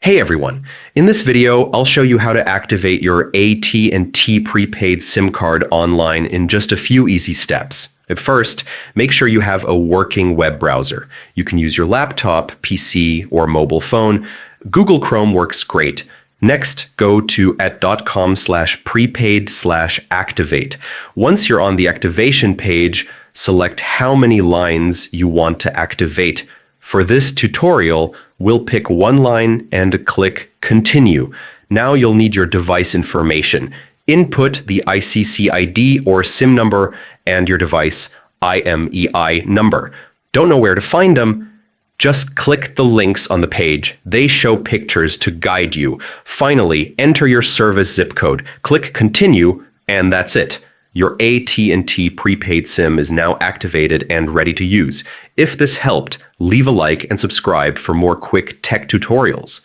Hey everyone! In this video, I'll show you how to activate your AT&T prepaid SIM card online in just a few easy steps. At first, make sure you have a working web browser. You can use your laptop, PC, or mobile phone. Google Chrome works great. Next, go to @.com/prepaid/activate. Once you're on the activation page, select how many lines you want to activate. For this tutorial, we'll pick one line and click Continue. Now you'll need your device information. Input the ICC ID or SIM number and your device IMEI number. Don't know where to find them? Just click the links on the page. They show pictures to guide you. Finally, enter your service zip code. Click Continue, and that's it. Your AT&T prepaid SIM is now activated and ready to use. If this helped, leave a like and subscribe for more quick tech tutorials.